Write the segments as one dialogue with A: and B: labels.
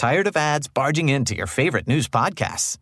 A: Tired of ads barging into your favorite news podcasts?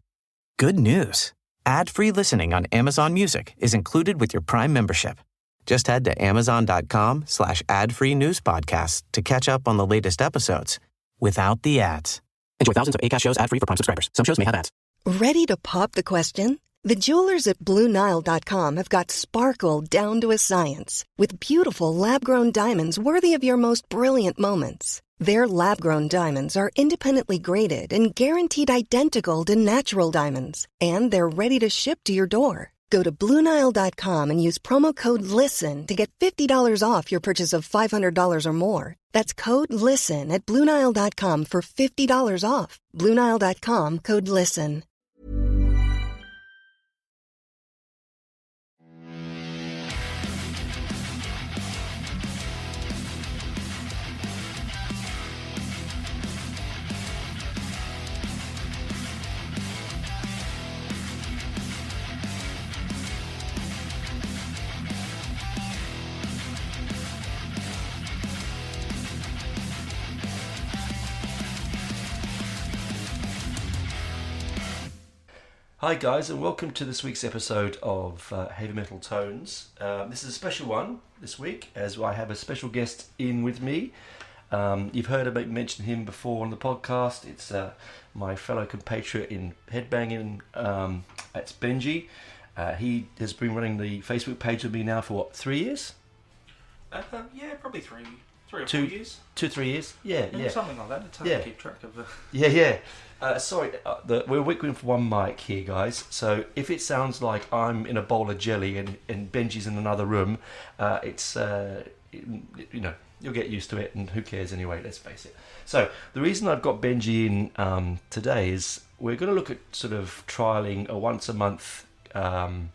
A: Good news. Ad-free listening on Amazon Music is included with your Prime membership. Just head to amazon.com/ad-free news podcasts to catch up on the latest episodes without the ads. Enjoy thousands of Acast shows ad-free for Prime subscribers. Some shows may have ads.
B: Ready to pop the question? The jewelers at BlueNile.com have got sparkle down to a science with beautiful lab-grown diamonds worthy of your most brilliant moments. Their lab-grown diamonds are independently graded and guaranteed identical to natural diamonds, and they're ready to ship to your door. Go to BlueNile.com and use promo code LISTEN to get $50 off your purchase of $500 or more. That's code LISTEN at BlueNile.com for $50 off. BlueNile.com, code LISTEN.
C: Hi guys, and welcome to this week's episode of Heavy Metal Tones. This is a special one this week, as I have a special guest in with me. You've heard me mention him before on the podcast. It's my fellow compatriot in headbanging. It's Benjy. He has been running the Facebook page with me now for what, 3 years?
D: Yeah, probably three or 4 years.
C: 2-3 years. Yeah.
D: Something like that. It's hard to keep track of.
C: Sorry, we're wiggling for one mic here, guys. So if it sounds like I'm in a bowl of jelly and Benji's in another room, you'll get used to it, and who cares anyway, let's face it. So the reason I've got Benjy in today is we're going to look at sort of trialling a once a month Benjy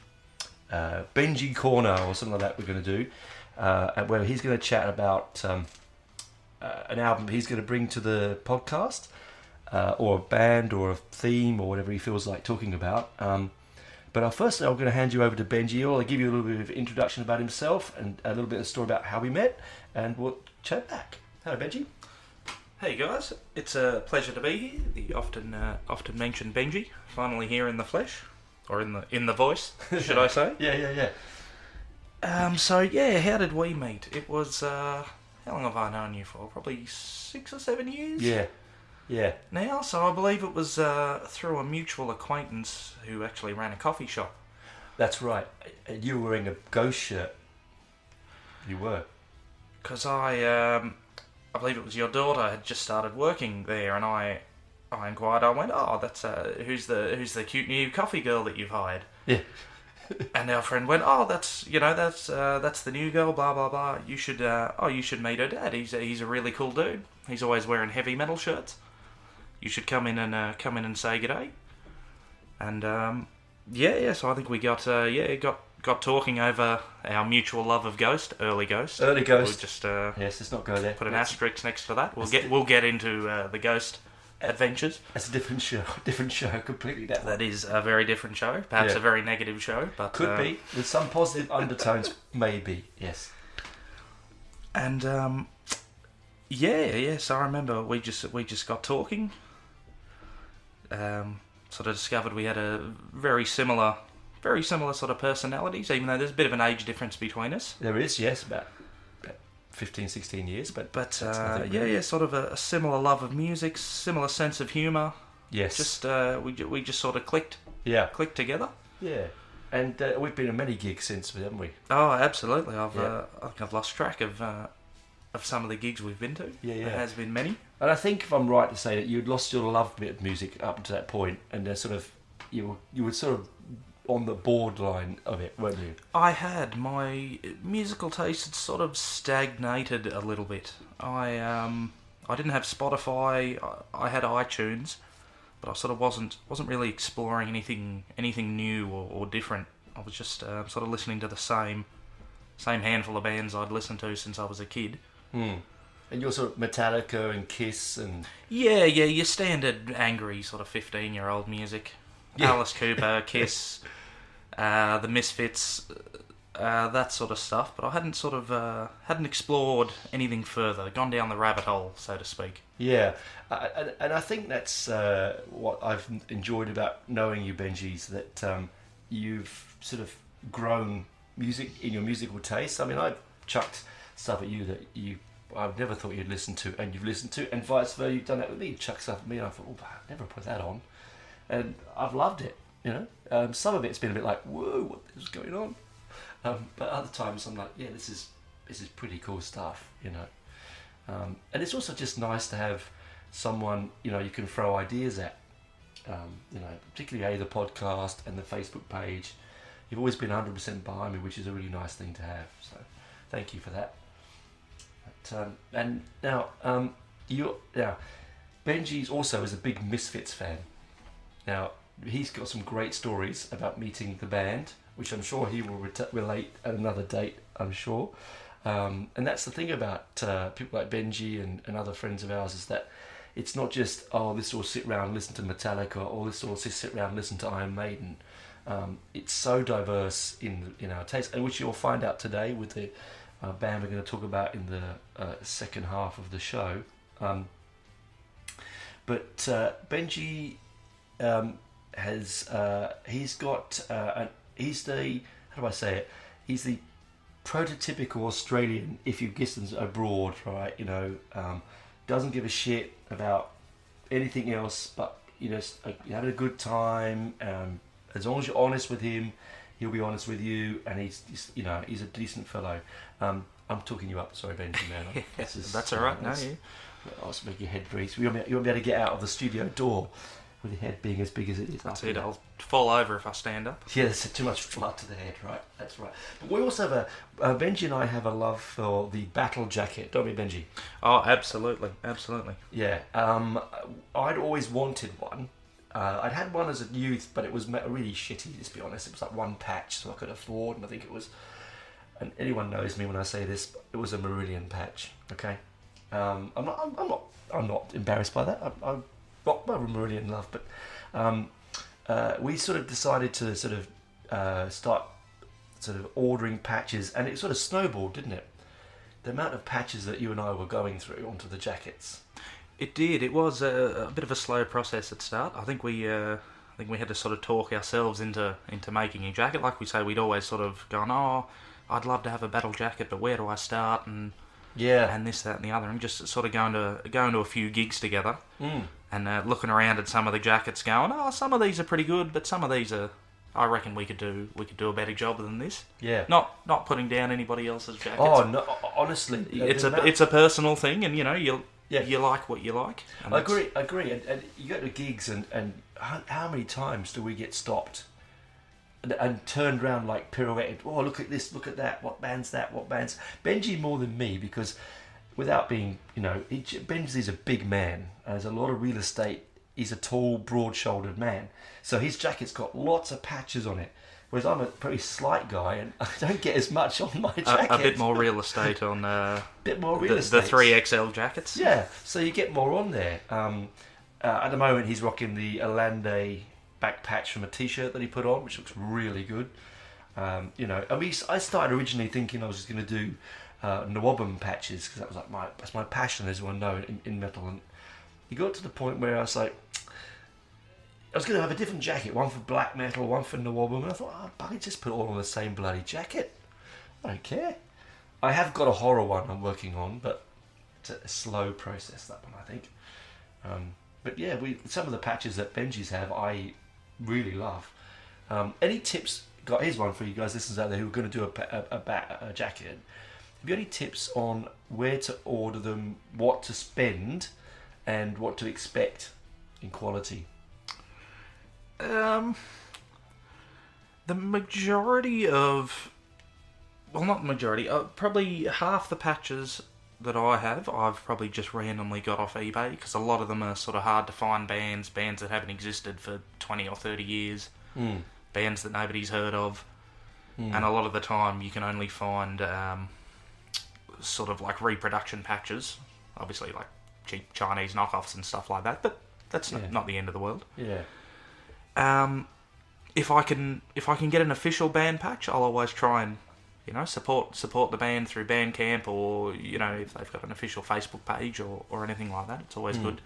C: Corner or something like that we're going to do, where he's going to chat about an album he's going to bring to the podcast, or a band or a theme or whatever he feels like talking about. But firstly, I'm going to hand you over to Benjy. I'll give you a little bit of introduction about himself and a little bit of story about how we met, and we'll chat back. Hello, Benjy.
D: Hey guys, it's a pleasure to be here. The often mentioned Benjy, finally here in the flesh, or in the voice, should I say?
C: Yeah.
D: So how did we meet? It was how long have I known you for? Probably 6 or 7 years.
C: Yeah.
D: Now, so I believe it was through a mutual acquaintance who actually ran a coffee shop.
C: That's right. And you were wearing a ghost shirt. You were.
D: Because I believe it was your daughter had just started working there, and I inquired. I went, "Oh, that's who's the cute new coffee girl that you've hired?"
C: Yeah.
D: And our friend went, "Oh, that's the new girl. Blah blah blah. You should meet her dad. He's a really cool dude. He's always wearing heavy metal shirts. You should come in and say g'day." And so I think we got talking over our mutual love of Early Ghost.
C: We'll just
D: yes,
C: let's not go there.
D: Put an asterisk next to that. We'll get into the Ghost adventures.
C: That's a different show, completely different.
D: That is a very different show, perhaps a very negative show, but
C: could be with some positive undertones, maybe. Yes.
D: And so I remember we just got talking. Sort of discovered we had a very similar sort of personalities, even though there's a bit of an age difference between us.
C: There is, yes, about 15, 16 years, but
D: sort of a similar love of music, similar sense of humour.
C: Yes.
D: Just we just sort of clicked together.
C: Yeah. And we've been in many gigs since, haven't we?
D: Oh, absolutely. I think I've lost track of some of the gigs we've been to.
C: Yeah.
D: There has been many.
C: And I think if I'm right to say that you'd lost your love of music up to that point, and you were sort of on the borderline of it, weren't you?
D: I had. My musical taste had sort of stagnated a little bit. I didn't have Spotify. I had iTunes, but I sort of wasn't really exploring anything new or different. I was just sort of listening to the same handful of bands I'd listened to since I was a kid.
C: And you're sort of Metallica and Kiss and...
D: Yeah, your standard angry sort of 15-year-old music. Yeah. Alice Cooper, Kiss, the Misfits, that sort of stuff. But I hadn't explored anything further, gone down the rabbit hole, so to speak.
C: Yeah, and I think that's what I've enjoyed about knowing you, Benji, is that you've sort of grown music in your musical taste. I mean, I've chucked stuff at you that I've never thought you'd listen to, and you've listened to, and vice versa. You've done that with me. You chuck stuff at me, and I thought, oh, I'd never put that on, and I've loved it. Some of it's been a bit like, whoa, what is going on? But other times I'm like, yeah, this is pretty cool stuff. And it's also just nice to have someone you can throw ideas at. Particularly the podcast and the Facebook page. You've always been 100% behind me, which is a really nice thing to have. So, thank you for that. And now, Benji also is a big Misfits fan. Now, he's got some great stories about meeting the band, which I'm sure he will relate at another date. I'm sure. And that's the thing about people like Benji and other friends of ours, is that it's not just, this will sit around and listen to Metallica, or this will just sit around and listen to Iron Maiden. It's so diverse in our taste, and which you'll find out today with the band we're going to talk about in the second half of the show. But Benji he's the prototypical Australian, if you listen abroad, right? Doesn't give a shit about anything else, but you're having a good time. As long as you're honest with him, he'll be honest with you, and he's a decent fellow. I'm talking you up, sorry, Benji, man.
D: That's all right. No, you.
C: I'll just make your head breathe. You won't be able to get out of the studio door with your head being as big as it is.
D: That's it. I'll fall over if I stand up.
C: Yeah, there's too much blood to the head, right? That's right. But we also have Benji and I have a love for the battle jacket, don't we, Benji?
D: Oh, absolutely, absolutely.
C: Yeah. I'd always wanted one. I'd had one as a youth, but it was really shitty, let's be honest. It was like one patch, so I could afford, and I think it was, and anyone knows me when I say this, it was a Marillion patch, okay? I'm not embarrassed by that. I'm not my Marillion love, but we sort of decided to start ordering patches, and it sort of snowballed, didn't it? The amount of patches that you and I were going through onto the jackets.
D: It did. It was a bit of a slow process at start. I think we had to sort of talk ourselves into making a jacket. Like we say, we'd always sort of gone, I'd love to have a battle jacket, but where do I start? And this, that, and the other, and just sort of going to a few gigs together, and looking around at some of the jackets, going, some of these are pretty good, but some of these are, I reckon we could do a better job than this.
C: Yeah.
D: Not putting down anybody else's jackets.
C: Oh no, honestly,
D: it's a personal thing, and you like what you like.
C: I agree. And you go to gigs, and how many times do we get stopped and turned around, like pirouetted? Oh, look at this, look at that. What band's that? What band's Benji? More than me, because without being, Benji's a big man. There's a lot of real estate. He's a tall, broad-shouldered man, so his jacket's got lots of patches on it. Whereas I'm a pretty slight guy, and I don't get as much on my jacket.
D: A bit more real estate on
C: the
D: 3XL jackets.
C: Yeah, so you get more on there. At the moment, he's rocking the Allende back patch from a T-shirt that he put on, which looks really good. I started originally thinking I was just going to do Nawabum patches, because that was like that's my passion, as everyone knows, in metal. And you got to the point where I was like, I was going to have a different jacket, one for black metal, one for Nawabum, and I thought, bugger, just put it all on the same bloody jacket. I don't care. I have got a horror one I'm working on, but it's a slow process, that one, I think. But yeah, some of the patches that Benji's have, I really love. Any tips? Here's one for you guys, listeners out there who are going to do a jacket. Have you any tips on where to order them, what to spend, and what to expect in quality?
D: The majority of... Well, not the majority. Probably half the patches that I have, I've probably just randomly got off eBay, because a lot of them are sort of hard to find bands that haven't existed for 20 or 30 years, bands that nobody's heard of, and a lot of the time you can only find sort of like reproduction patches, obviously like cheap Chinese knockoffs and stuff like that, but that's not the end of the world.
C: Yeah.
D: If I can get an official band patch, I'll always try and You know, support the band through Bandcamp, or you know, if they've got an official Facebook page or anything like that. It's always good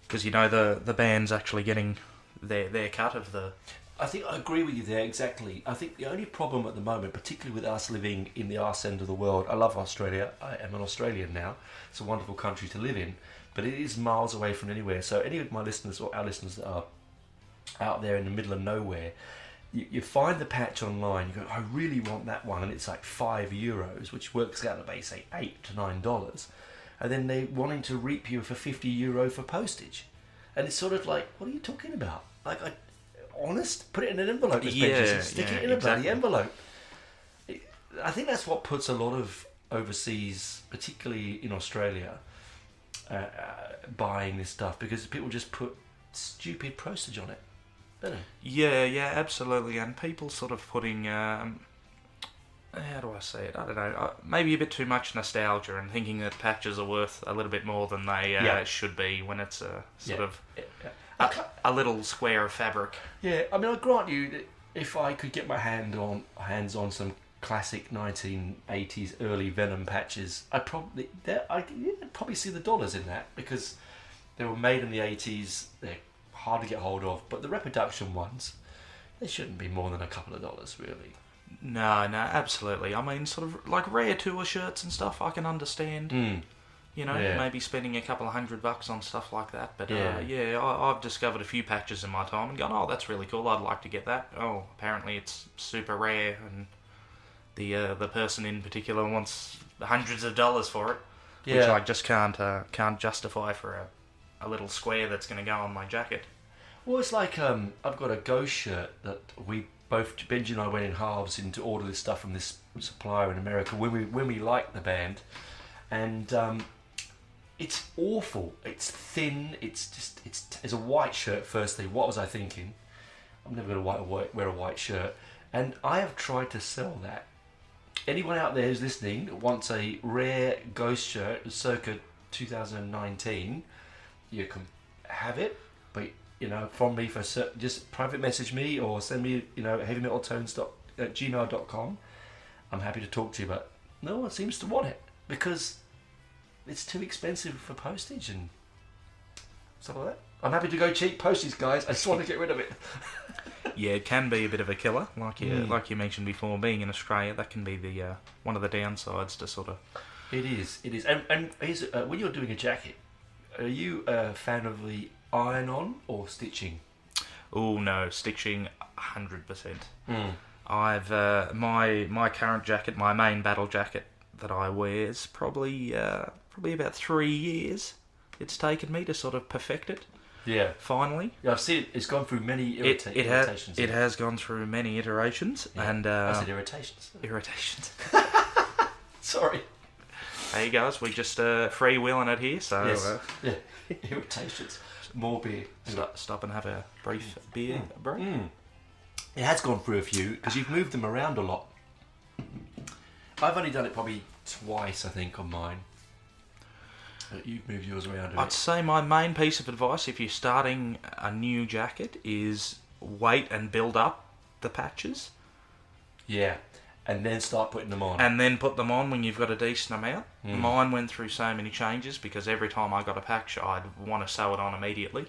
D: because you know the band's actually getting their cut of the.
C: I think I agree with you there, exactly. I think the only problem at the moment, particularly with us living in the arse end of the world, I love Australia, I am an Australian now, it's a wonderful country to live in, but it is miles away from anywhere. So any of my listeners or our listeners that are out there in the middle of nowhere, you find the patch online, you go, I really want that one, and it's like €5, which works out at, say, $8 to $9, and then they're wanting to reap you for €50 for postage. And it's sort of like, what are you talking about? Like, honest, put it in an envelope, stick it in a bloody envelope. I think that's what puts a lot of overseas, particularly in Australia, buying this stuff, because people just put stupid postage on it, don't they?
D: Yeah, absolutely. And people sort of putting, how do I say it? I don't know. Maybe a bit too much nostalgia and thinking that patches are worth a little bit more than they should be when it's a sort of. A little square of fabric.
C: Yeah, I mean, I grant you that if I could get my hands on some classic 1980s early Venom patches, I'd probably see the dollars in that, because they were made in the 80s. They're hard to get hold of, but the reproduction ones, they shouldn't be more than a couple of dollars, really.
D: No, absolutely. I mean, sort of like rare tour shirts and stuff, I can understand. You know, maybe spending a couple of $100 on stuff like that. But I've discovered a few patches in my time and gone, oh, that's really cool, I'd like to get that. Oh, apparently it's super rare, and the person in particular wants hundreds of dollars for it, which I just can't justify for a little square that's going to go on my jacket.
C: Well, it's like I've got a Ghost shirt that Benjy and I went in halves to order this stuff from this supplier in America when we liked the band, and it's awful. It's thin. It's a white shirt. Firstly, what was I thinking? I'm never going to wear a white shirt, and I have tried to sell that. Anyone out there who's listening that wants a rare Ghost shirt circa 2019, you can have it, but from me for just private message me or send me heavymetaltones@gmail.com. I'm happy to talk to you, but no one seems to want it because it's too expensive for postage and stuff like that. I'm happy to go cheap postage, guys. I just want to get rid of it.
D: Yeah, it can be a bit of a killer, like you mentioned before. Being in Australia, that can be the one of the downsides to sort of.
C: It is. And here's, when you're doing a jacket, are you a fan of the iron-on or stitching?
D: Oh no, stitching 100%. I've my current jacket, my main battle jacket that I wear is probably about 3 years it's taken me to sort of perfect it.
C: Yeah.
D: Finally.
C: Yeah, I've seen it. It's gone through many iterations.
D: It has gone through many iterations.
C: Yeah.
D: And
C: I said irritations.
D: Irritations.
C: Sorry.
D: Hey guys, we just freewheeling it here, so
C: yes. Irritations. More beer.
D: Stop and have a brief beer break.
C: It has gone through a few because you've moved them around a lot. I've only done it probably twice, I think, on mine. You've moved yours around a bit.
D: I'd say my main piece of advice if you're starting a new jacket is wait and build up the patches.
C: Yeah, and then start putting them on.
D: And then put them on when you've got a decent amount. Mine went through so many changes because every time I got a patch, I'd want to sew it on immediately.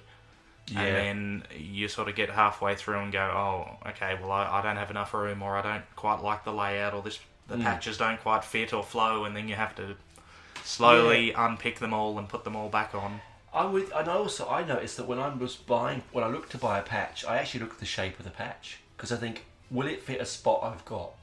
D: Yeah. And then you sort of get halfway through and go, oh, okay, well, I don't have enough room, or I don't quite like the layout, or the patches don't quite fit or flow, and then you have to slowly unpick them all and put them all back on.
C: I noticed that when I looked to buy a patch, I actually look at the shape of the patch because I think, will it fit a spot I've got?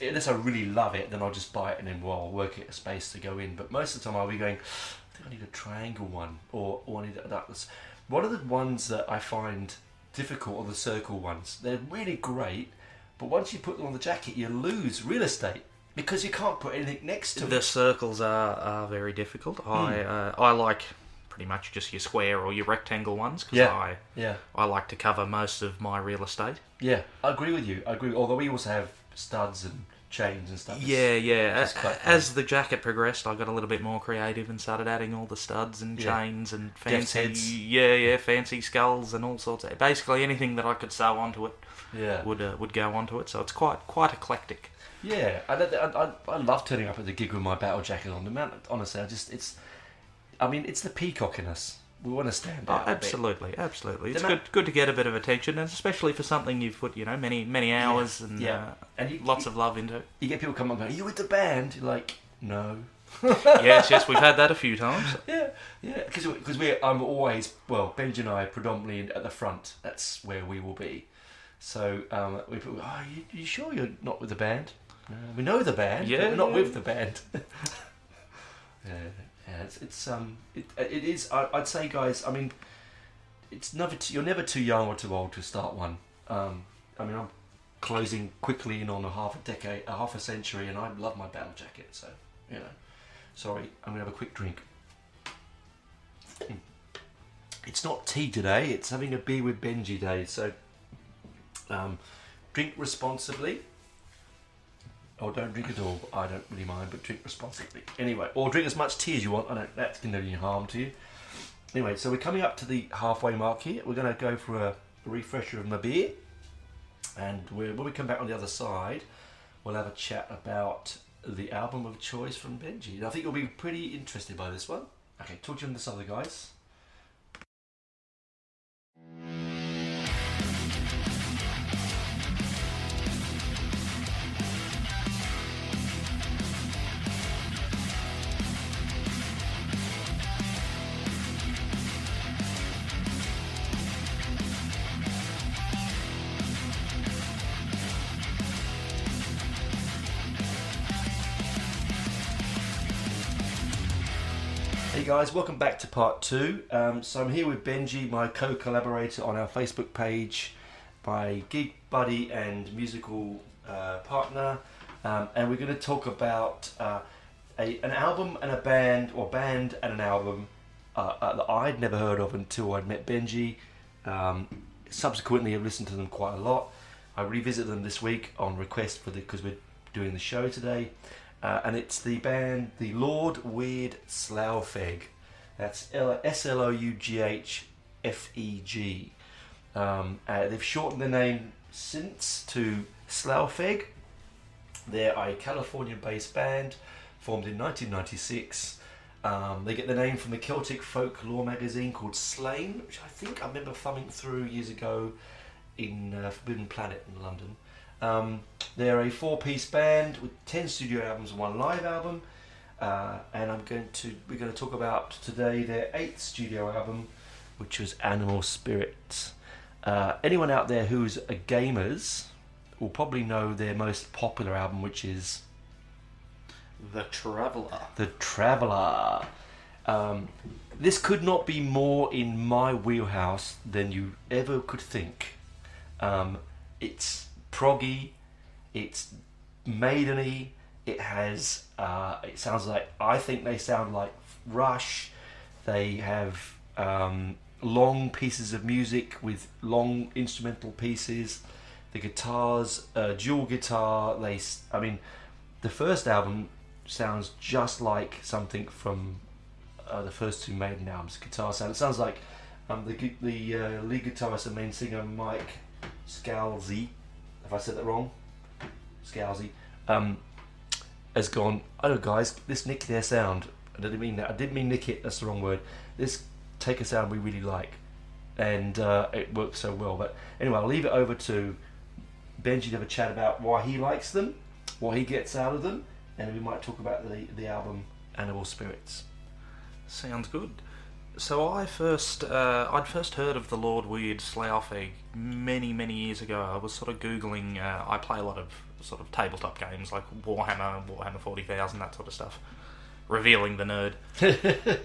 C: Unless I really love it, then I'll just buy it and then I'll work it a space to go in. But most of the time I'll be going, I think I need a triangle one, or I need that. One of the ones that I find difficult are the circle ones. They're really great, but once you put them on the jacket, you lose real estate. Because you can't put anything next to it.
D: The circles are very difficult. I like pretty much just your square or your rectangle ones because I like to cover most of my real estate.
C: Yeah, I agree with you. Although we also have studs and chains and stuff.
D: Yeah.
C: It's quite fun.
D: As the jacket progressed, I got a little bit more creative and started adding all the studs and chains and
C: Death's
D: fancy,
C: heads.
D: fancy skulls and all sorts of. Basically, anything that I could sew onto it, would go onto it. So it's quite eclectic.
C: Yeah, I love turning up at the gig with my battle jacket on. The man, honestly, it's the peacock in us. We want to stand out.
D: Absolutely. It's good to get a bit of attention, and especially for something you've put, many hours and lots of love into.
C: You get people come up and go, "Are you with the band?" You're like, "No."
D: yes, we've had that a few times.
C: Yeah, because I'm always, Benjy and I are predominantly at the front. That's where we will be. So we put, you sure you're not with the band? No, we know the band, but we're not with the band. It is. I'd say, guys. I mean, it's never. You're never too young or too old to start one. I'm closing quickly in on half a century, and I love my battle jacket. So, sorry, I'm gonna have a quick drink. It's not tea today. It's having a beer with Benjy day. So, drink responsibly. Or don't drink at all. I don't really mind, but drink responsibly. Anyway, or drink as much tea as you want. That's going to do any harm to you. Anyway, so we're coming up to the halfway mark here. We're going to go for a refresher of my beer. And when we come back on the other side, we'll have a chat about the album of choice from Benjy. And I think you'll be pretty interested by this one. Okay, talk to you on this other, guys. Hey guys, welcome back to part 2. So I'm here with Benjy, my co-collaborator on our Facebook page, my gig buddy and musical partner, and we're going to talk about an album and a band, or band and an album that I'd never heard of until I'd met Benjy. Subsequently, I've listened to them quite a lot. I revisited them this week on request because we're doing the show today. And it's the band, the Lord Weird Slough Feg. That's SLOUGHFEG. They've shortened their name since to Slough Feg. They're a California-based band formed in 1996. They get their name from the Celtic folklore magazine called Slain, which I think I remember thumbing through years ago in Forbidden Planet in London. They're a 4-piece band with 10 studio albums and 1 live album, and we're going to talk about today their 8th studio album, which was Animal Spirits. Anyone out there who's a gamers will probably know their most popular album, which is
D: The Traveller.
C: The Traveller. This could not be more in my wheelhouse than you ever could think. It's proggy, it's maideny, it has, I think they sound like Rush. They have long pieces of music with long instrumental pieces. The guitars, dual guitar, the first album sounds just like something from the first 2 Maiden albums. Guitar sound, it sounds like the lead guitarist and main singer Mike Scalzi, if I said that wrong, Scalzi, has gone, oh guys, let's nick their sound. I didn't mean that. I didn't mean nick it, that's the wrong word. Let's take a sound we really like. And it works so well. But anyway, I'll leave it over to Benjy to have a chat about why he likes them, what he gets out of them, and then we might talk about the album Animal Spirits.
D: Sounds good. So I'd first heard of the Lord Weird Slough Feg many years ago. I was sort of Googling, I play a lot of sort of tabletop games like Warhammer 40,000, that sort of stuff. Revealing the nerd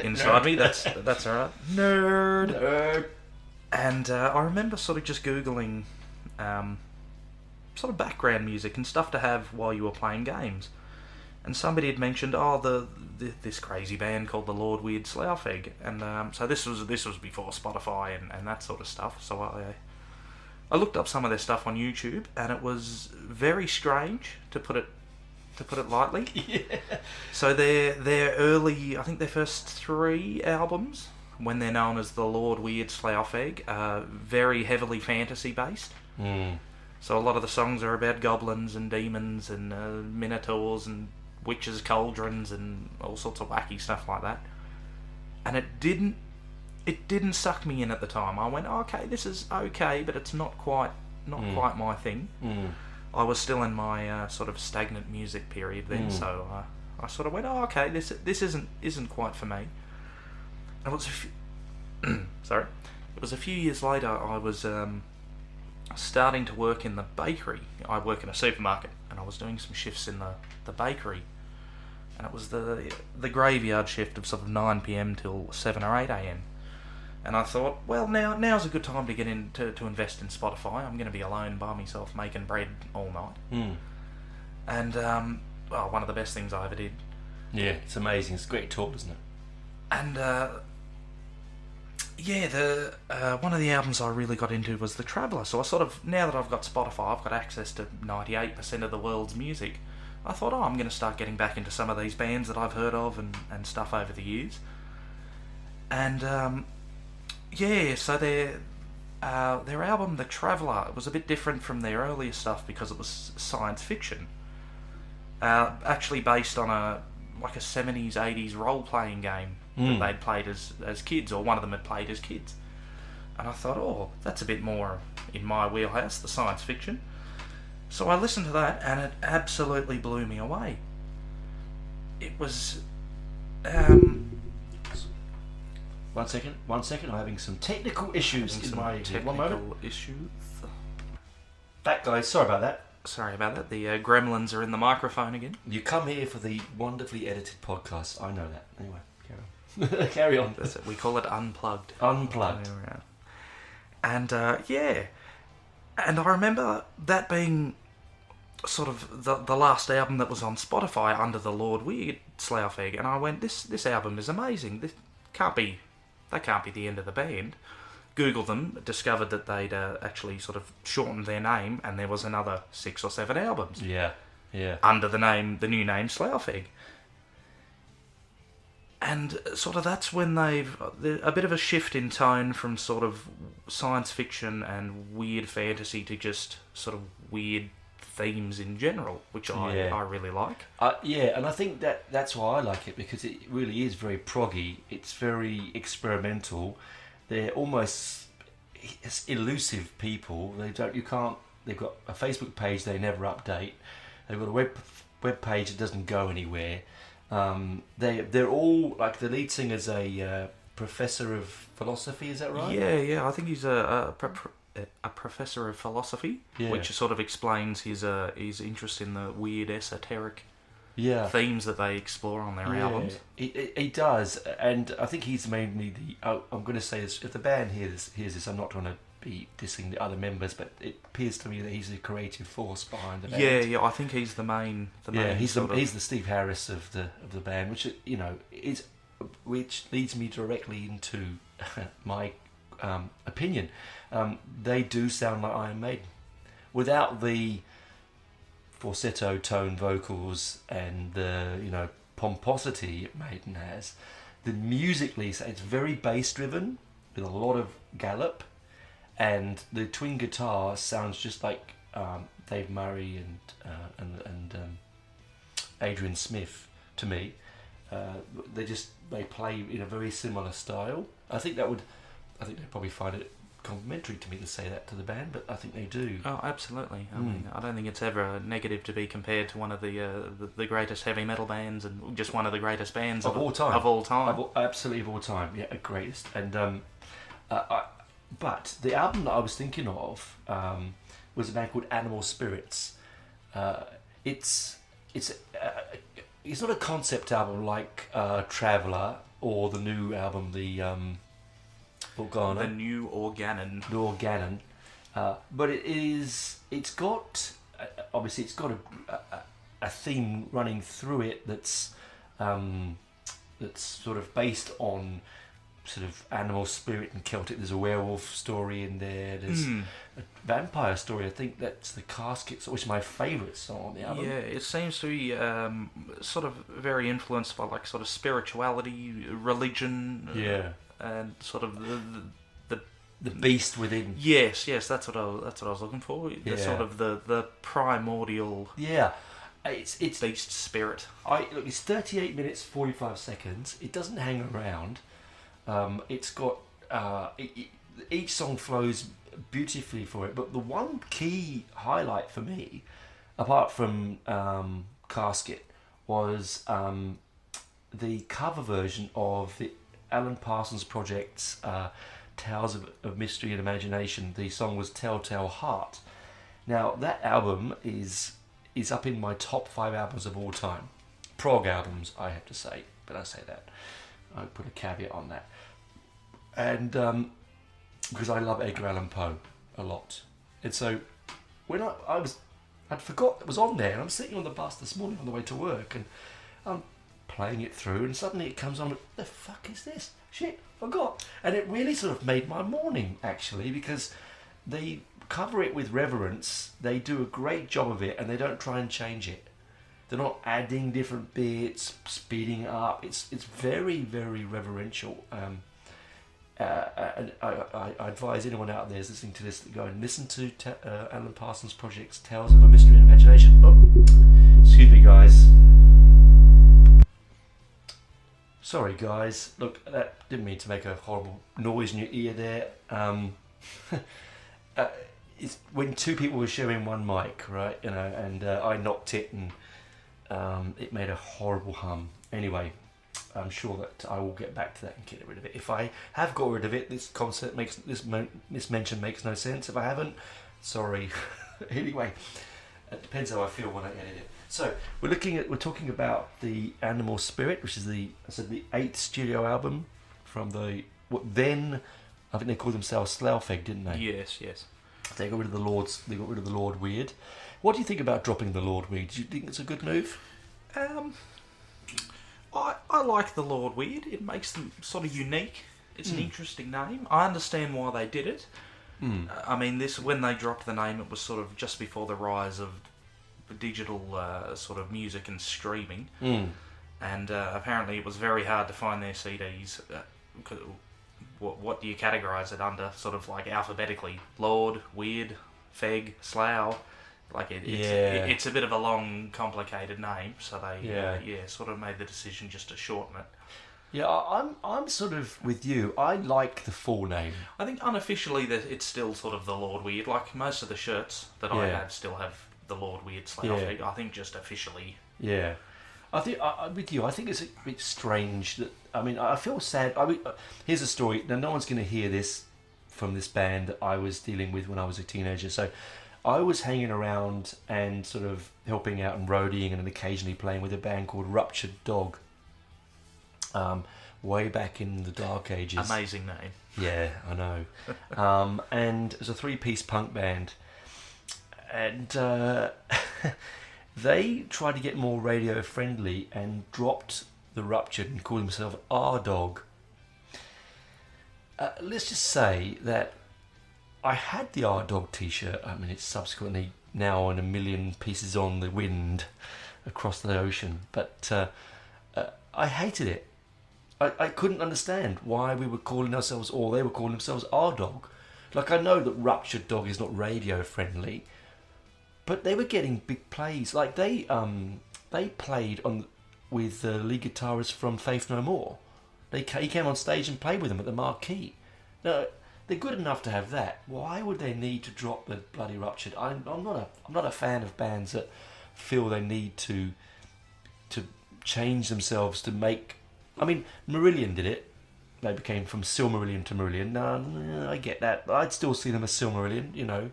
D: inside me, that's alright. Nerd! And I remember sort of just Googling sort of background music and stuff to have while you were playing games. And somebody had mentioned, this crazy band called the Lord Weird Slough Feg, and so this was before Spotify and that sort of stuff. So I looked up some of their stuff on YouTube, and it was very strange, to put it to put it lightly.
C: Yeah.
D: So their early, I think their first 3 albums, when they're known as the Lord Weird Slough Feg, are very heavily fantasy based.
C: Mm.
D: So a lot of the songs are about goblins and demons and minotaurs and witches' cauldrons and all sorts of wacky stuff like that. And it didn't suck me in at the time. I went, okay, this is okay, but it's not quite my thing.
C: Mm.
D: I was still in my sort of stagnant music period then, so I sort of went, oh, okay, this isn't quite for me. And it was sorry, it was a few years later. I was starting to work in the bakery. I work in a supermarket, and I was doing some shifts in the bakery, and it was the graveyard shift of sort of 9 p.m. till 7 or 8 a.m. And I thought, well, now's a good time to get in to invest in Spotify. I'm going to be alone by myself making bread all night.
C: Mm.
D: And well, one of the best things I ever did.
C: Yeah, it's amazing. It's great talk, isn't it?
D: And yeah, one of the albums I really got into was The Traveller. So I sort of, now that I've got Spotify, I've got access to 98% of the world's music. I thought, oh, I'm going to start getting back into some of these bands that I've heard of and stuff over the years. And yeah, so their album, The Traveller, was a bit different from their earlier stuff because it was science fiction. Actually based on a 70s, 80s role-playing game that they'd played as kids, or one of them had played as kids. And I thought, oh, that's a bit more in my wheelhouse, the science fiction. So I listened to that, and it absolutely blew me away. It was...
C: One second. I'm having some technical issues in my... One moment.
D: Issues.
C: Back, guys. Sorry about that.
D: Sorry about that. The gremlins are in the microphone again.
C: You come here for the wonderfully edited podcast. I know that. Anyway, carry on. Carry on.
D: That's it. We call it Unplugged.
C: Unplugged.
D: And yeah. And I remember that being sort of the last album that was on Spotify under the Lord Weird Slough Feg. And I went, this album is amazing. That can't be the end of the band. Googled them, discovered that they'd actually sort of shortened their name, and there was another 6 or 7 albums.
C: Yeah.
D: Under the new name Slough Feg. And sort of that's when a bit of a shift in tone from sort of science fiction and weird fantasy to just sort of weird themes in general, which I really like.
C: Yeah, and I think that's why I like it, because it really is very proggy. It's very experimental. They're almost elusive people. They've got a Facebook page they never update. They've got a web page that doesn't go anywhere. They're all, like, the lead singer's a professor of philosophy. Is that right?
D: Yeah. I think he's a professor of philosophy, which sort of explains his interest in the weird esoteric themes that they explore on their albums.
C: He does, and I think he's mainly I'm going to say this, if the band hears this, I'm not trying to be dissing the other members, but it appears to me that he's the creative force behind the band.
D: Yeah, I think he's the main.
C: He's the Steve Harris of the band, which leads me directly into my opinion. They do sound like Iron Maiden, without the falsetto tone vocals and the pomposity Maiden has. The musically, it's very bass driven with a lot of gallop, and the twin guitar sounds just like Dave Murray and Adrian Smith to me. They play in a very similar style. I think they probably find it complimentary to me to say that to the band, but I think they do.
D: Oh, absolutely. I mean, I don't think it's ever a negative to be compared to one of the greatest heavy metal bands, and just one of the greatest bands
C: of all time. Absolutely of all time. Yeah, greatest. And but the album that I was thinking of was a band called Animal Spirits. It's not a concept album like Traveller or the new album, the
D: New
C: Organon. But it's got obviously it's got a theme running through it that's sort of based on sort of animal spirit and Celtic. There's a werewolf story in there. There's a vampire story. I think that's the Casket, which is my favourite song on the album.
D: Yeah, it seems to be sort of very influenced by like sort of spirituality, religion, and sort of
C: the beast within.
D: Yes, that's what I was looking for. The sort of the primordial.
C: Yeah. It's
D: beast spirit.
C: Look, it's 38 minutes 45 seconds. It doesn't hang around. It's got each song flows beautifully for it. But the one key highlight for me, apart from Casket, was the cover version of the Alan Parsons Project's Tales of Mystery and Imagination. The song was Telltale Heart. Now that album is up in my top 5 albums of all time. Prog albums, I have to say, but I say that. I put a caveat on that. And because I love Edgar Allan Poe a lot. And so when I'd forgot it was on there, and I'm sitting on the bus this morning on the way to work, and I'm playing it through, and suddenly it comes on, what the fuck is this? Shit, forgot. And it really sort of made my morning, actually, because they cover it with reverence. They do a great job of it, and they don't try and change it. They're not adding different bits, speeding it up. It's very, very reverential. And I advise anyone out there listening to this to go and listen to Alan Parsons Project's Tales of a Mystery and Imagination. Oh, excuse me, guys. Sorry, guys. Look, that didn't mean to make a horrible noise in your ear there. It's when two people were sharing one mic, right? And I knocked it, and it made a horrible hum. Anyway, I'm sure that I will get back to that and get rid of it. If I have got rid of it, this concept this mention makes no sense. If I haven't, sorry. Anyway, it depends how I feel when I edit it. So we're talking about the Animal Spirit, which is the 8th studio album from I think they called themselves Slough Feg, didn't they?
D: Yes.
C: They got rid of the Lord Weird. What do you think about dropping the Lord Weird? Do you think it's a good move?
D: I like the Lord Weird. It makes them sort of unique. It's an interesting name. I understand why they did it. I mean, when they dropped the name, it was sort of just before the rise of digital sort of music and streaming. And apparently it was very hard to find their CDs. What do you categorise it under? Sort of like alphabetically. Lord, Weird, Feg, Slough. Like it's a bit of a long, complicated name, so they sort of made the decision just to shorten it.
C: Yeah, I'm sort of with you. I like the full name.
D: I think unofficially that it's still sort of the Lord Weird. Like most of the shirts that I have still have the Lord Weird Slough Feg. I think just officially.
C: Yeah, I think I'm with you. I think it's a bit strange that. I mean, I feel sad. Here's a story. Now, no one's going to hear this from this band that I was dealing with when I was a teenager. So, I was hanging around and sort of helping out and roadieing and then occasionally playing with a band called Ruptured Dog. Way back in the dark ages.
D: Amazing name.
C: Yeah, I know. And it was a 3-piece punk band. And they tried to get more radio friendly and dropped the Ruptured and called themselves R Dog. Let's just say that I had the R Dog t-shirt. I mean, it's subsequently now in 1 million pieces on the wind across the ocean. But I hated it. I couldn't understand why we were calling ourselves, or they were calling themselves R Dog. Like, I know that Ruptured Dog is not radio friendly, but they were getting big plays. Like, they played with the lead guitarist from Faith No More. He came on stage and played with them at the Marquee. Now, they're good enough to have that. Why would they need to drop the bloody Ruptured? I'm not a fan of bands that feel they need to change themselves to make. I mean, Marillion did it. They became from Silmarillion to Marillion. No, I get that. I'd still see them as Silmarillion, you know.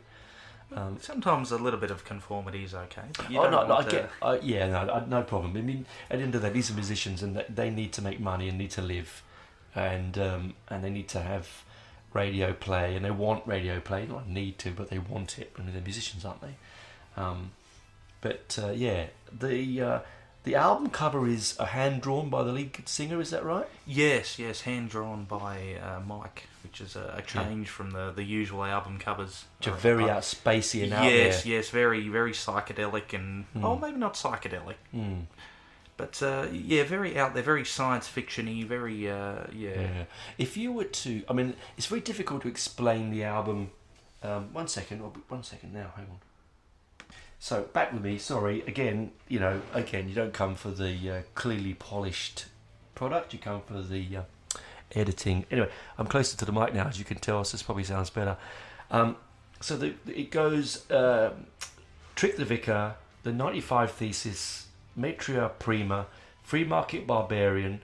D: Sometimes a little bit of conformity is okay.
C: No problem. I mean, at the end of the day, these are musicians, and they need to make money and need to live, and they need to have radio play, and they want radio play. Not need to, but they want it. I mean, they're musicians, aren't they? The album cover is hand drawn by the lead singer. Is that right?
D: Yes, hand drawn by Mike, which is a change from the usual album covers.
C: Which are very spacey and out there.
D: Yes, very very psychedelic and maybe not psychedelic. But very out there, very science fiction-y, very
C: If you were to, I mean, it's very difficult to explain the album. One second now. Hang on. So back with me. Sorry again. You don't come for the clearly polished product. You come for the editing. Anyway, I'm closer to the mic now, as you can tell. So this probably sounds better. It goes Trick the Vicar, the '95 Thesis, Matria Prima, Free Market Barbarian,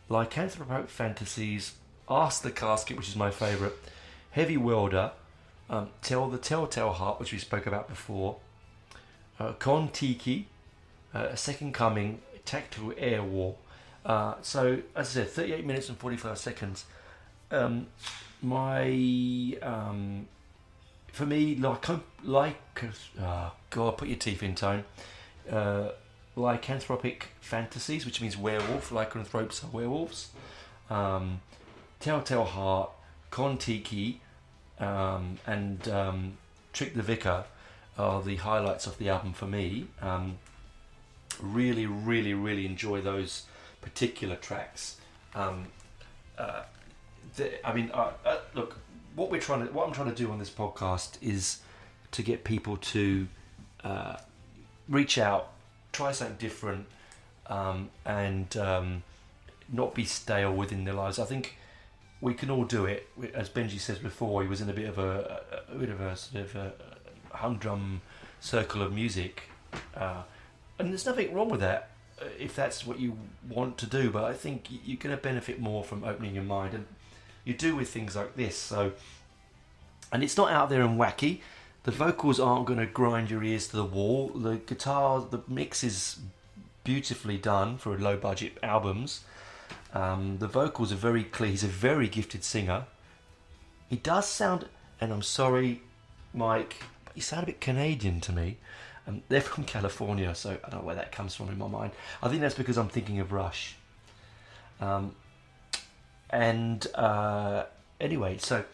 C: Lycanthropic Fantasies, Ask the Casket, which is my favourite, Heavy Welder, Tell the Telltale Heart, which we spoke about before, Kon Tiki, Second Coming, Tactical Air War. So, as I said, 38 minutes and 45 seconds. For me, God, put your teeth in, Tone. Lycanthropic Fantasies, which means werewolf. Lycanthropes are werewolves. Telltale Heart, Kon Tiki, and Trick the Vicar are the highlights of the album for me. Really, really, really enjoy those particular tracks. Look, what I'm trying to do on this podcast is to get people to reach out, try something different, and not be stale within their lives. I think we can all do it. As Benjy says before, he was in a bit of a sort of a humdrum circle of music, and there's nothing wrong with that if that's what you want to do. But I think you're going to benefit more from opening your mind, and you do with things like this. So, and it's not out there and wacky. The vocals aren't going to grind your ears to the wall. The guitar, the mix is beautifully done for low budget albums. The vocals are very clear. He's a very gifted singer. He does sound, and I'm sorry, Mike, but he sound a bit Canadian to me. They're from California, so I don't know where that comes from in my mind. I think that's because I'm thinking of Rush. Anyway, so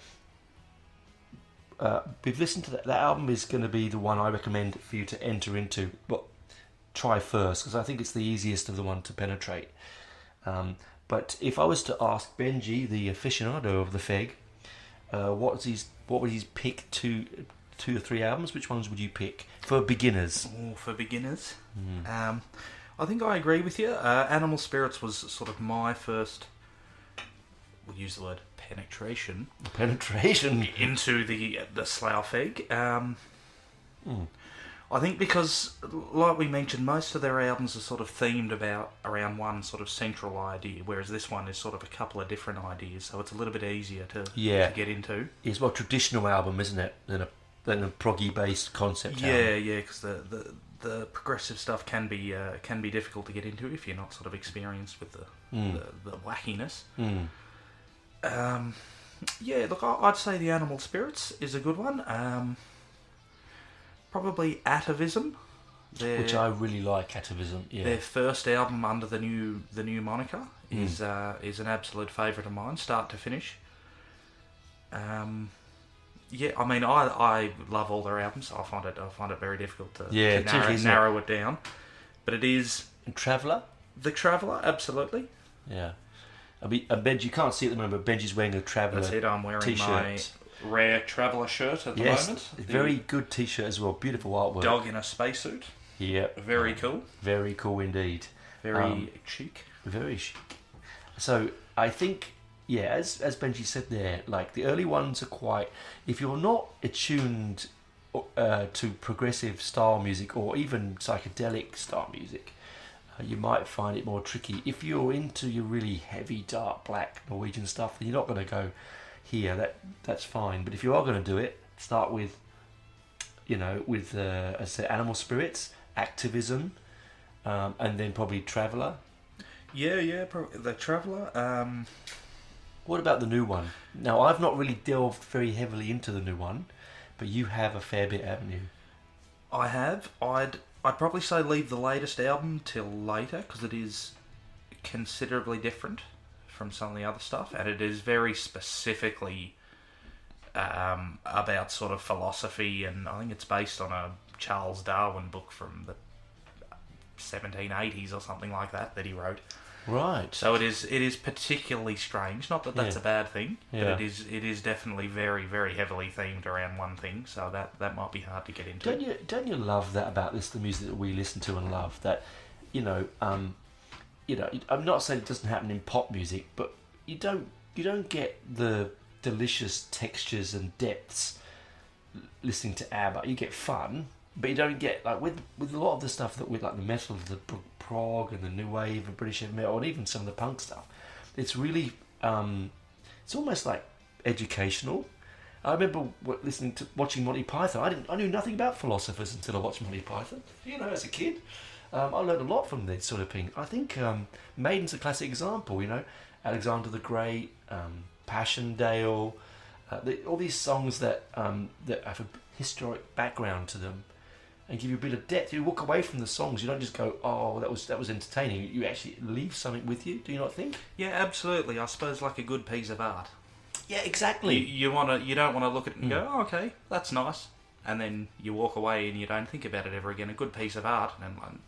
C: we've listened to that. That album is going to be the one I recommend for you to enter into, but try first, because I think it's the easiest of the one to penetrate. But if I was to ask Benjy, the aficionado of the Feg, what would he pick two or three albums? Which ones would you pick for beginners?
D: For beginners, I think I agree with you. Animal Spirits was sort of my first, we'll use the word penetration into the Slough Feg. I think because, like we mentioned, most of their albums are sort of themed around one sort of central idea, whereas this one is sort of a couple of different ideas, so it's a little bit easier to get into. It's
C: more traditional album, isn't it, than a proggy-based concept album?
D: Yeah, because the progressive stuff can be difficult to get into if you're not sort of experienced with the wackiness. Look, I'd say the Animal Spirits is a good one. Probably Atavism,
C: which I really like. Atavism, yeah.
D: Their first album under the new moniker is an absolute favourite of mine, start to finish. I mean, I love all their albums. I find it very difficult to narrow it down. But it is
C: Traveller.
D: The Traveller, absolutely.
C: Yeah. I mean, Benjy, you can't see it at the moment, but Benjy's wearing a Traveller
D: That's it. I'm wearing
C: t-shirt.
D: My rare Traveller shirt at the moment.
C: Very good t-shirt as well. Beautiful artwork.
D: Dog in a spacesuit.
C: Yep.
D: Very cool.
C: Very cool indeed.
D: Very chic.
C: Very chic. So I think, as Benjy said there, like the early ones are quite. If you're not attuned to progressive style music or even psychedelic style music, you might find it more tricky. If you're into your really heavy, dark, black Norwegian stuff, then you're not going to go here. That's fine. But if you are going to do it, start with, as I said, Animal Spirits, Activism, and then probably Traveller.
D: Yeah, the Traveller.
C: What about the new one? Now, I've not really delved very heavily into the new one, but you have a fair bit, haven't you?
D: I have. I'd probably say leave the latest album till later, because it is considerably different from some of the other stuff, and it is very specifically about sort of philosophy, and I think it's based on a Charles Darwin book from the 1780s or something like that he wrote.
C: Right.
D: So it is particularly strange. Not that that's a bad thing, but it is definitely very, very heavily themed around one thing. So that might be hard to get into.
C: Don't you love that about the music that we listen to and love? That I'm not saying it doesn't happen in pop music, but you don't get the delicious textures and depths listening to ABBA. You get fun, but you don't get, like, with a lot of the stuff that we like, the metal, the prog and the new wave and British heavy metal, and even some of the punk stuff. It's really it's almost like educational. I remember watching Monty Python. I knew nothing about philosophers until I watched Monty Python. As a kid, I learned a lot from this sort of thing. I think Maiden's a classic example. Alexander the Great, Passchendaele, all these songs that have a historic background to them and give you a bit of depth. You walk away from the songs, you don't just go, "Oh, that was entertaining." You actually leave something with you. Do you not think?
D: Yeah, absolutely. I suppose like a good piece of art.
C: Yeah, exactly.
D: You don't want to look at it and go, "Oh, okay, that's nice," and then you walk away and you don't think about it ever again. A good piece of art and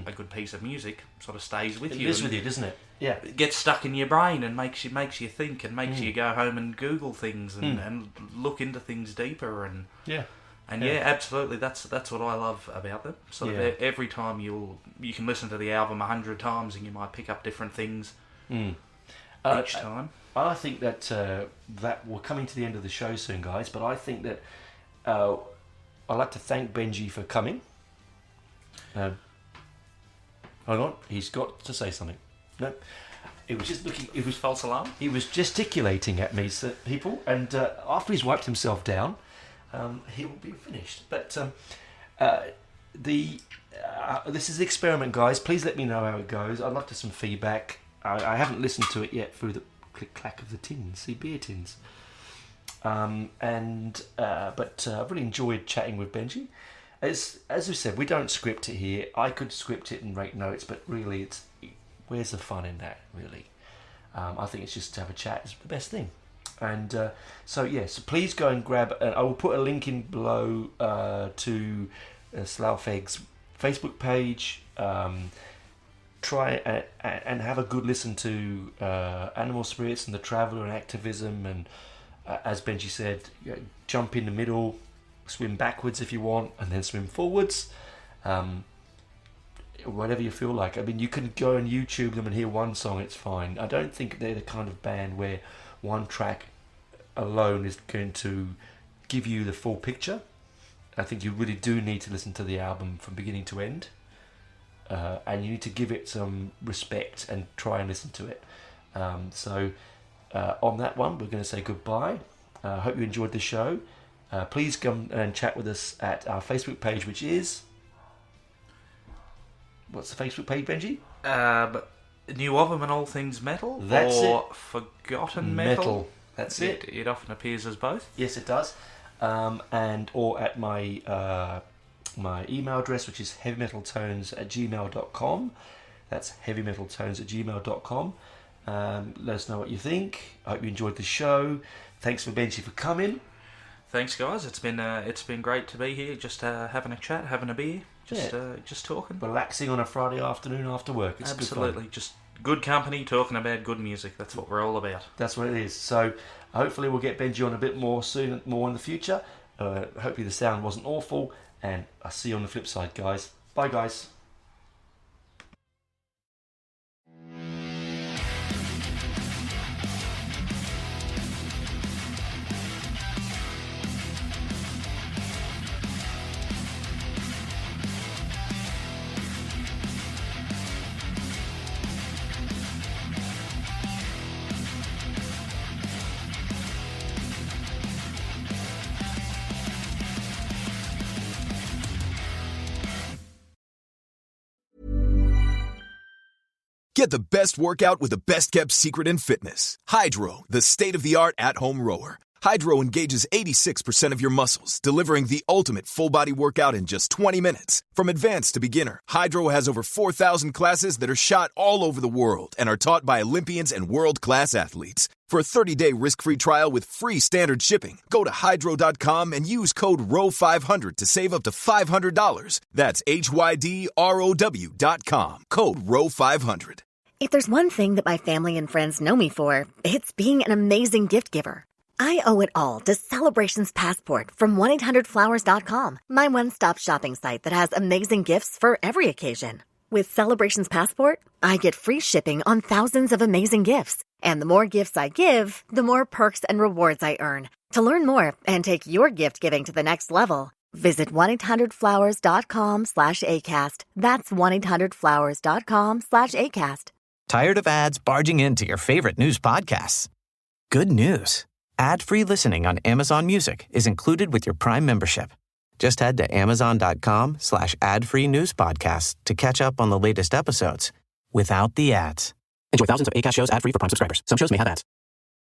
D: a good piece of music sort of stays with you.
C: It lives with you, doesn't it? Yeah.
D: It gets stuck in your brain and makes you think and makes you go home and Google things and look into things deeper and absolutely. That's what I love about them. So every time you can listen to the album 100 times and you might pick up different things each time.
C: I think that that we're coming to the end of the show soon, guys. But I think that I'd like to thank Benjy for coming. Hold on, he's got to say something. No, it was just looking. It was
D: false alarm.
C: He was gesticulating at me, people, and after he's wiped himself down, he will be finished. But this is the experiment, guys. Please let me know how it goes. I'd love to some feedback. I haven't listened to it yet through the click-clack of the tins, beer tins. But I've really enjoyed chatting with Benjy. As we said, we don't script it here. I could script it and write notes, but really, where's the fun in that, really? I think it's just to have a chat is the best thing. And so please go and grab, I will put a link in below to Slough Feg's Facebook page. Try and have a good listen to Animal Spirits and The Traveller and Activism, and as Benjy said, jump in the middle, swim backwards if you want, and then swim forwards. Whatever you feel like. I mean, you can go and YouTube them and hear one song, it's fine. I don't think they're the kind of band where one track alone is going to give you the full picture. I think you really do need to listen to the album from beginning to end. And you need to give it some respect and try and listen to it. So on that one, we're going to say goodbye. Hope you enjoyed the show. Please come and chat with us at our Facebook page, which is... What's the Facebook page, Benjy?
D: New of 'em and All Things Metal.
C: That's
D: or
C: it.
D: Forgotten Metal.
C: That's it.
D: It often appears as both.
C: Yes, it does. Or at my email address, which is heavymetaltones@gmail.com. That's heavymetaltones@gmail.com. Let us know what you think. I hope you enjoyed the show. Thanks for Benjy for coming.
D: Thanks, guys. It's been great to be here, just having a chat, having a beer, just talking,
C: relaxing on a Friday afternoon after work. It's
D: absolutely
C: good
D: just good company, talking about good music. That's what we're all about.
C: That's what it is. So hopefully we'll get Benjy on a bit more soon, more in the future. Hopefully the sound wasn't awful, and I'll see you on the flip side, guys. Bye, guys.
E: Get the best workout with the best kept secret in fitness. Hydro, the state-of-the-art at-home rower. Hydro engages 86% of your muscles, delivering the ultimate full-body workout in just 20 minutes. From advanced to beginner, Hydro has over 4,000 classes that are shot all over the world and are taught by Olympians and world-class athletes. For a 30-day risk-free trial with free standard shipping, go to Hydro.com and use code ROW500 to save up to $500. That's HYDROW.com, code ROW500.
F: If there's one thing that my family and friends know me for, it's being an amazing gift giver. I owe it all to Celebrations Passport from 1-800-Flowers.com, my one-stop shopping site that has amazing gifts for every occasion. With Celebrations Passport, I get free shipping on thousands of amazing gifts. And the more gifts I give, the more perks and rewards I earn. To learn more and take your gift giving to the next level, visit 1-800-Flowers.com/ACAST. That's 1-800-Flowers.com/ACAST.
A: Tired of ads barging into your favorite news podcasts? Good news. Ad-free listening on Amazon Music is included with your Prime membership. Just head to amazon.com/ad-free news podcasts to catch up on the latest episodes without the ads. Enjoy thousands of Acast shows ad-free for Prime subscribers. Some shows may have ads.